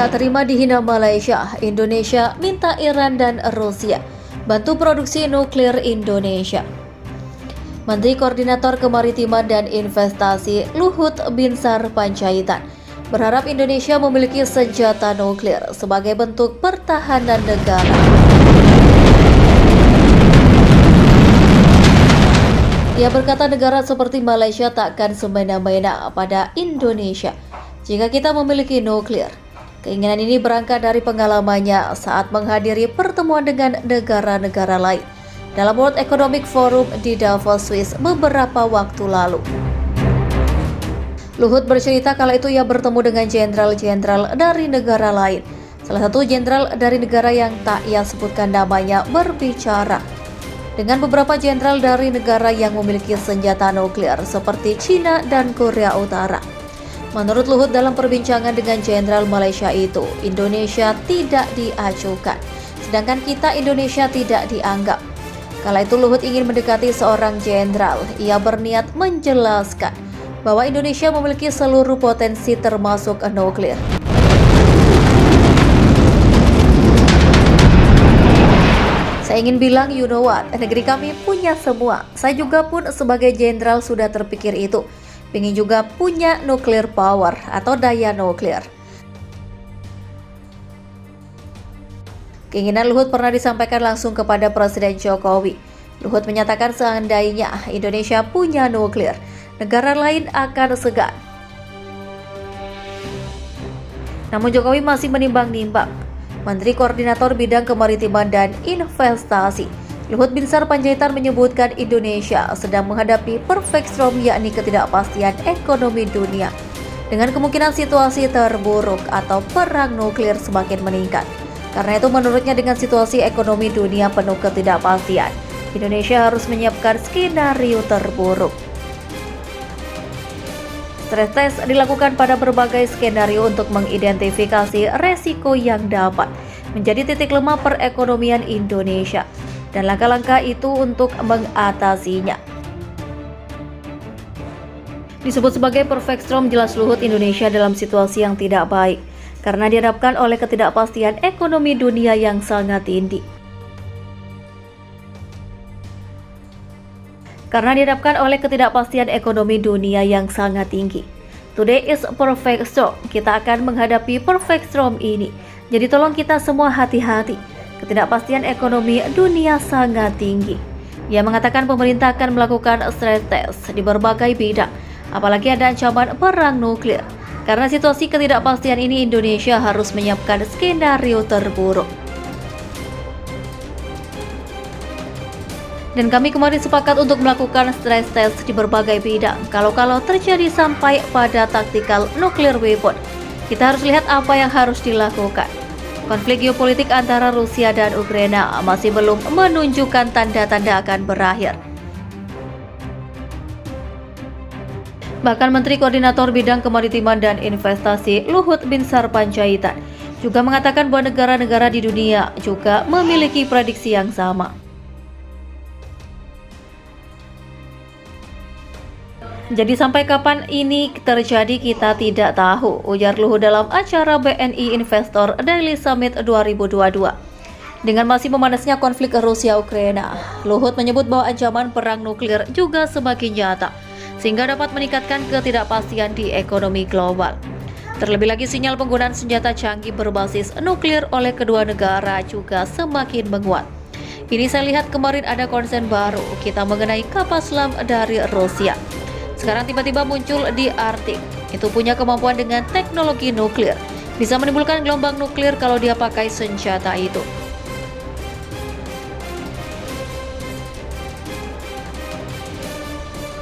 Tak terima dihina Malaysia, Indonesia minta Iran dan Rusia bantu produksi nuklir Indonesia. Menteri Koordinator Kemaritiman dan Investasi Luhut Binsar Panjaitan berharap Indonesia memiliki senjata nuklir sebagai bentuk pertahanan negara. Ia berkata negara seperti Malaysia takkan semena-mena pada Indonesia jika kita memiliki nuklir. Keinginan ini berangkat dari pengalamannya saat menghadiri pertemuan dengan negara-negara lain dalam World Economic Forum di Davos, Swiss beberapa waktu lalu. Luhut bercerita kala itu ia bertemu dengan jenderal-jenderal dari negara lain. Salah satu jenderal dari negara yang tak ia sebutkan namanya berbicara dengan beberapa jenderal dari negara yang memiliki senjata nuklir seperti China dan Korea Utara. Menurut Luhut dalam perbincangan dengan jenderal Malaysia itu, Indonesia tidak diajukan, sedangkan kita Indonesia tidak dianggap. Kala itu Luhut ingin mendekati seorang jenderal, ia berniat menjelaskan bahwa Indonesia memiliki seluruh potensi termasuk nuklir. Saya ingin bilang, you know what, negeri kami punya semua. Saya juga pun sebagai jenderal sudah terpikir itu. Ingin juga punya nuclear power atau daya nuklir. Keinginan Luhut pernah disampaikan langsung kepada Presiden Jokowi. Luhut menyatakan seandainya Indonesia punya nuklir, negara lain akan segan. Namun Jokowi masih menimbang-nimbang. Menteri Koordinator Bidang Kemaritiman dan Investasi Luhut Binsar Panjaitan menyebutkan Indonesia sedang menghadapi perfect storm, yakni ketidakpastian ekonomi dunia dengan kemungkinan situasi terburuk atau perang nuklir semakin meningkat. Karena itu menurutnya dengan situasi ekonomi dunia penuh ketidakpastian, Indonesia harus menyiapkan skenario terburuk. Stress test dilakukan pada berbagai skenario untuk mengidentifikasi resiko yang dapat menjadi titik lemah perekonomian Indonesia dan langkah-langkah itu untuk mengatasinya. Disebut sebagai perfect storm, jelas Luhut Indonesia dalam situasi yang tidak baik karena dihadapkan oleh ketidakpastian ekonomi dunia yang sangat tinggi. Today is perfect storm. Kita akan menghadapi perfect storm ini. Jadi tolong kita semua hati-hati. Ketidakpastian ekonomi dunia sangat tinggi. Ia mengatakan pemerintah akan melakukan stress test di berbagai bidang, apalagi ada ancaman perang nuklir. Karena situasi ketidakpastian ini, Indonesia harus menyiapkan skenario terburuk. Dan kami kemarin sepakat untuk melakukan stress test di berbagai bidang. Kalau terjadi sampai pada tactical nuclear weapon, kita harus lihat apa yang harus dilakukan. Konflik geopolitik antara Rusia dan Ukraina masih belum menunjukkan tanda-tanda akan berakhir. Bahkan Menteri Koordinator Bidang Kemaritiman dan Investasi Luhut Binsar Panjaitan juga mengatakan bahwa negara-negara di dunia juga memiliki prediksi yang sama. Jadi sampai kapan ini terjadi kita tidak tahu, ujar Luhut dalam acara BNI Investor Daily Summit 2022. Dengan masih memanasnya konflik Rusia-Ukraina, Luhut menyebut bahwa ancaman perang nuklir juga semakin nyata, sehingga dapat meningkatkan ketidakpastian di ekonomi global. Terlebih lagi sinyal penggunaan senjata canggih berbasis nuklir oleh kedua negara juga semakin menguat. Ini saya lihat kemarin ada konsen baru kita mengenai kapal selam dari Rusia. Sekarang tiba-tiba muncul di Arktik. Itu punya kemampuan dengan teknologi nuklir. Bisa menimbulkan gelombang nuklir kalau dia pakai senjata itu.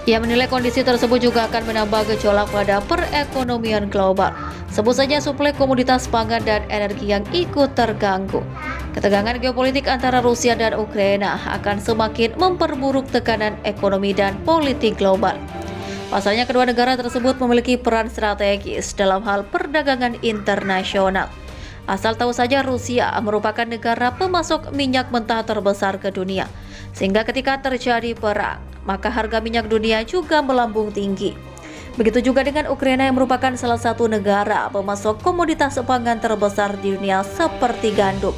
Ia menilai kondisi tersebut juga akan menambah gejolak pada perekonomian global. Sebut saja suplai komoditas pangan dan energi yang ikut terganggu. Ketegangan geopolitik antara Rusia dan Ukraina akan semakin memperburuk tekanan ekonomi dan politik global. Pasalnya kedua negara tersebut memiliki peran strategis dalam hal perdagangan internasional. Asal tahu saja Rusia merupakan negara pemasok minyak mentah terbesar ke dunia. Sehingga ketika terjadi perang, maka harga minyak dunia juga melambung tinggi. Begitu juga dengan Ukraina yang merupakan salah satu negara pemasok komoditas pangan terbesar di dunia seperti gandum.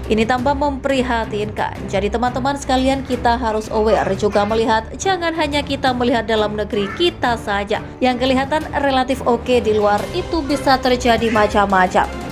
Ini tambah memprihatinkan. Jadi teman-teman sekalian, kita harus aware juga melihat, jangan hanya kita melihat dalam negeri kita saja. Yang kelihatan relatif oke di luar itu bisa terjadi macam-macam.